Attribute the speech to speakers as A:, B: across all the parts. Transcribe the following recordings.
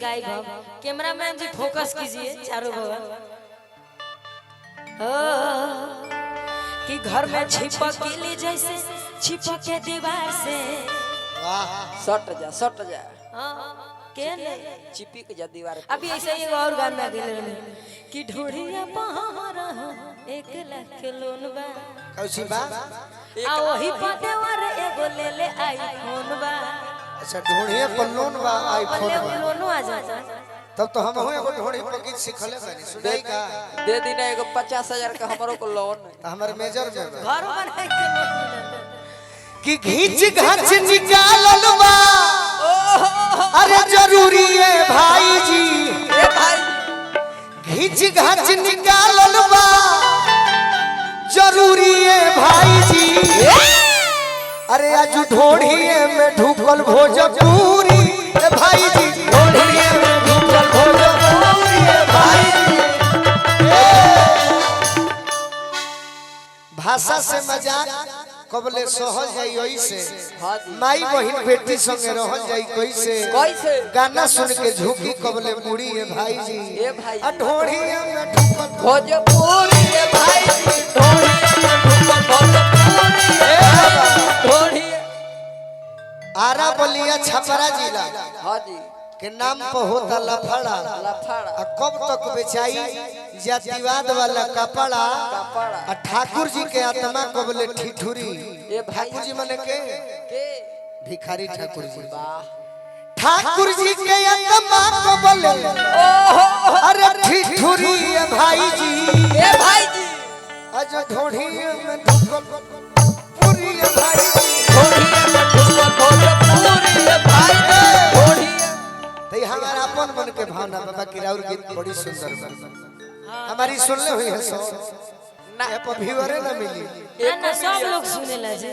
A: गायब हम। कैमरामैन जी फोकस कीजिए चारों बगल। कि घर में छिपक ली जैसे छिपक के दीवार से।
B: सट जा
A: के ले
B: चिपक जा दीवार।
A: अभी ऐसे ही और गाना दिले कि ढूढ़िया पहाड़ 1 लाख के लोन बा।
C: कौसी बा?
A: आ वही पदेवर एगो ले ले आईफोन बा।
C: अच्छा ढूंढिए पर लोन बा आईफोन बा।
A: लोनो आ जाता।
C: तब तो हम एगो ढूंढी पर गीत सिखले बानी सुनाई का।
B: दे दी ना एगो 50,000 का हमरो को लोन।
C: हमारे मेजर में
A: घर बनाए के लोन
C: कि घींच घाच निकालल बा। अरे जरूरी है भाई जी।
B: ए भाई
C: घींच घाच निकालल बा। जरूरी है भाई जी। अरे आज ढोढ़िए में ढुकल भोजपुरी ए भाई जी। ढोढ़िए में ढुकल भोजपुरी ए भाई जी। भाषा से मजाक कबले सहल जाई ओई से।
B: हां जी
C: माई बहिन बेटी संगे रहल जाई कैसे।
B: कैसे
C: गाना सुन के झुकी कबले मुड़ी है भाई जी।
B: ए भाई
C: ढोढ़िए में ढुकल
B: भोजपुरी ए भाई जी। ढोढ़ी
C: आरा बलिया छपरा जिला
B: हां जी
C: के नाम पर होता लफड़ा।
B: लफड़ा
C: आ कब तक बेचाई जातिवाद वाला कपड़ा। आ ठाकुर जी के आत्मा कबले ठिठुरी।
B: ए भाई
C: ठाकुर जी माने के भिखारी ठाकुर जी।
B: वाह
C: ठाकुर जी के आत्मा कबले अरे ठिठुरी है भाई जी।
B: ए भाई जी
C: आज ढोढ़ी में ढुकल पूरी है भाई जी।
B: ढोढ़ी में ढुकल भोजपुरी ए भाई ढोढ़ी
C: तो हमारा अपन मन के भावना बाबा की राउर गीत बड़ी सुंदर बा। हमारी सुनले हुई है सो
B: ना
C: ए पर व्यूअरे ना मिली।
A: ना सब लोग सुने ला जे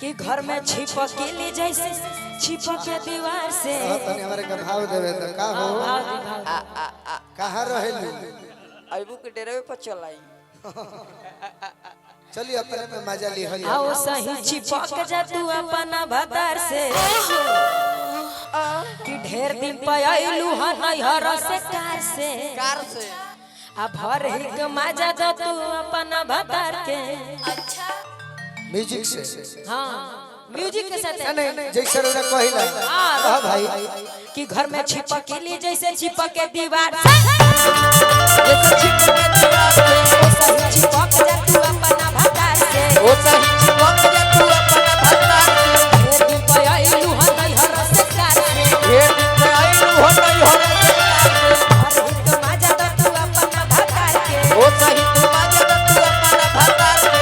A: कि घर में छिपक ली जैसे छिपक के दीवार से।
C: तने हमारे का भाव देवे तो का हो कहां रहेलू।
B: अबू के डेरे पर चलाई
C: चलिए अपने में मजा ली हली।
A: आओ सही छिपक जा तू अपना भतार से। कि ढेर दिन पयालू ह नैहर से कार से।
B: कार से
A: आ भर ही के मजा जा तू अपना भतार के।
C: म्यूजिक से
A: हां म्यूजिक के साथ
C: नहीं जैसे रे कहिला
A: हां
C: हां भाई
A: कि घर में छिपक ली जैसे छिपक के दीवार से।
B: जैसे छिपक के दीवार से
A: सही छिपक जा तू अपना भतार से।
B: ओ सही छिपक जा तू अपना भतार से।
A: ढेर दिन पयालू ह नैहर से कार से।
B: ढेर दिन पे आइलू हो नहीं हो रे
A: भर ही के मजा जा तू अपना भतार के।
B: ओ सही तू मजा तू अपना भतार से।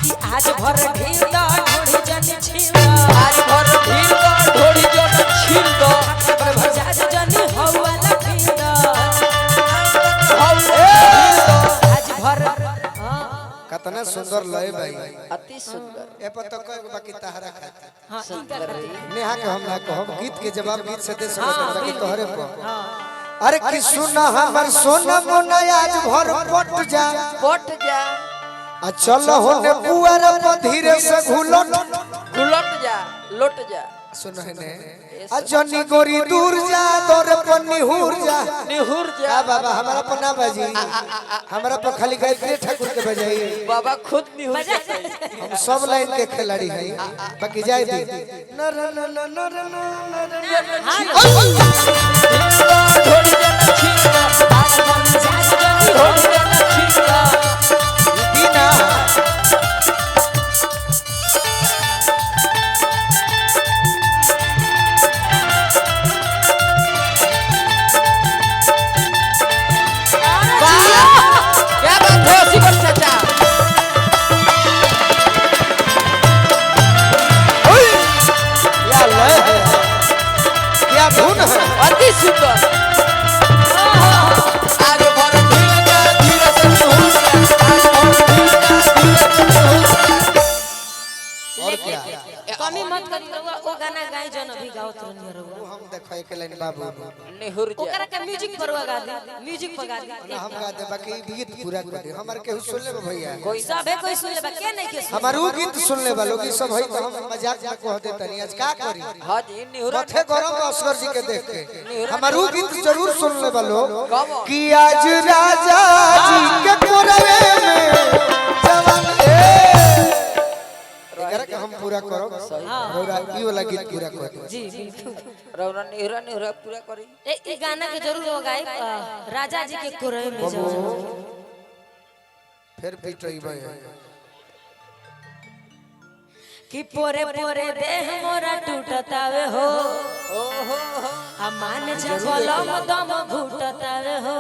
A: कि आज भर ढील दा ढोढ़ी जन छील दा।
B: आज भर भीड़ का ढोढ़ी जो छील दो
A: पर भजा जन हवा लफील दा। आज भर
C: कितना सुंदर लय भाई।
B: अति सुंदर
C: ए पर तो कोई बाकी तहरा खाते
A: हां
B: सुंदर
C: नेहा के हम ना कहब गीत के जवाब गीत से दे सकत बाकी तोहरे पर। अरे कि सुना हमर सोना मोना आज भर पट जा।
B: पट जा
C: आ चल होने पुआर पर धीरे से घुलट
B: गुलट जा लुट जा
C: सुन है ने आ जनी गोरी दूर जा दौर पर निहुर जा।
B: निहुर जा
C: का बाबा हमारा पर ना बजी हमारा पर खाली गायत्री ठाकुर के बजाई।
B: बाबा खुद निहुर जा
C: हम सब लाइन के खिलाड़ी हैं बाकी जाए दी न न न न न न
B: ढोढ़ी जन छील दो आज भर ढोढ़ी जन छील दो
C: बिना
B: क्या बात है शिवर चाचा।
C: क्या लय है क्या धुन है।
B: अति सुंदर आज भर भीड़ का धीरे से निहुर जा। आज भर भीड़ का धीरे से निहुर जा।
C: और क्या
A: कमी मत करी रहुआ ओ गाना गाई जन अभी गाओ तुरंत रहुआ
C: हम देखो एक लाइन बाबू
B: निहुर जा
A: ओकरा के म्यूजिक पर गा दे म्यूजिक पर गा दे
C: हम गा दे बाकी गीत पूरा कर दे हमार केहू सुन ले भैया
B: कोई
A: सबे कोई सुन ले के नहीं के सुन
C: हमार ऊ गीत सुन ले वालों की सब है तो हम मजाक में कह देते नहीं आज का करी
B: हां जी निहुर
C: माथे गरम असगर जी के देख के हमार ऊ गीत जरूर सुन ले वालों
B: कब
C: कि आज राजा जी के कोरवे में जवान एकरा के हम पूरा करो रौरा ई वाला गीत पूरा कर दो
A: जी बिल्कुल
B: रौरा निहुर पूरा करी
A: ए गाना के जरूर वो गाई राजा जी के कोरवे में जाओ
C: फिर पिटई भाई
A: कि पोरे पोरे देह मोरा टूटतावे हो आ मान जा बोलम दम घुटतावे हो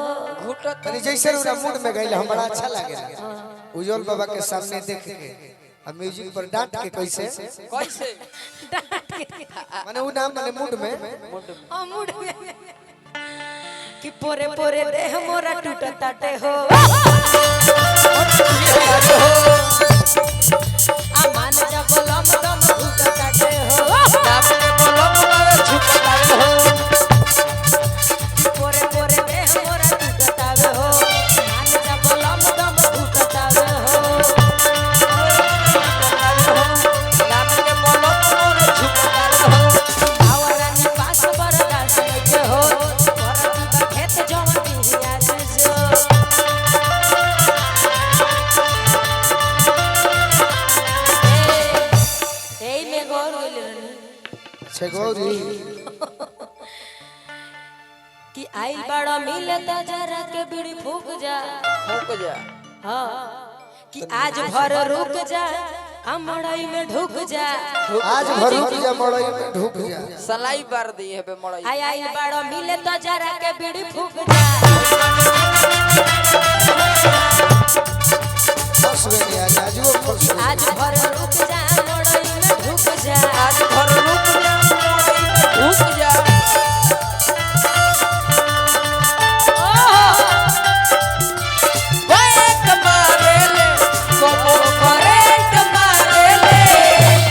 B: घुटत
C: तनी जैसे रौरा मूड में गइल हम बड़ा अच्छा लागेला उज्जवल बाबा के सामने देख के अब म्यूजिक पर डांट के कैसे
B: कैसे
C: माने ऊ नाम माने मूड में
A: मूड में कि पोरे पोरे देह मोरा टूटताटे हो आ मान जा बोलम दम घुटताटे हो
B: नाम के बोलम झुकता हो
A: पोरे पोरे देह मोरा टूटतावे हो मान जा बोलम दम घुटतावे हो
B: नाम के बोलम झुकता हो
A: आवरानी पास बरदास के हो परती बा खेत जवन पिया से जो ए में गौर होइल रहनी
C: छे गौरी
A: कि आइल बड़ा मिले त जरा के बीड़ी फूक जा
B: फूक जा
A: हां कि आज भर रुक जा हमड़ई में ढुक जा
C: आज भर रुक जा मड़ई में ढुक जा
B: सलाई बार दी है बे मड़ई
A: आय आइल बड़ा मिले त जरा के बीड़ी फूक जा
C: फस गई आज वो फस गई
A: आज भर रुक जा मड़ई में ढुक जा
B: आज भर रुक जा मड़ई में ढुक जा बैक मारे ले कोनो करेंट मारे ले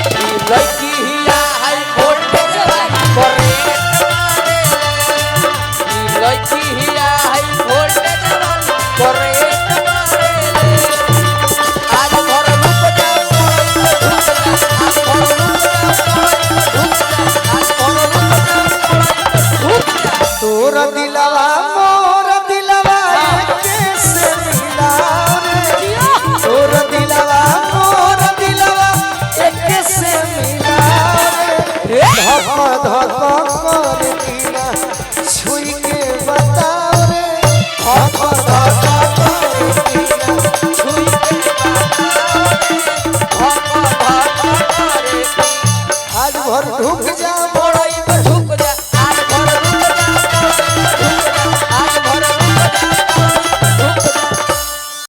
B: ई लड़की हिया हाई वोल्टेज वाली करेंट मारे ले ई लड़की हिया हाई वोल्टेज वाली करेंट मारे ले आज भर रुक जा मड़ई में ढुक जा आज भर रुक जा मड़ई में ढुक जा आज भर रुक जा मड़ई में ढुक जा
C: तोरा दिलवा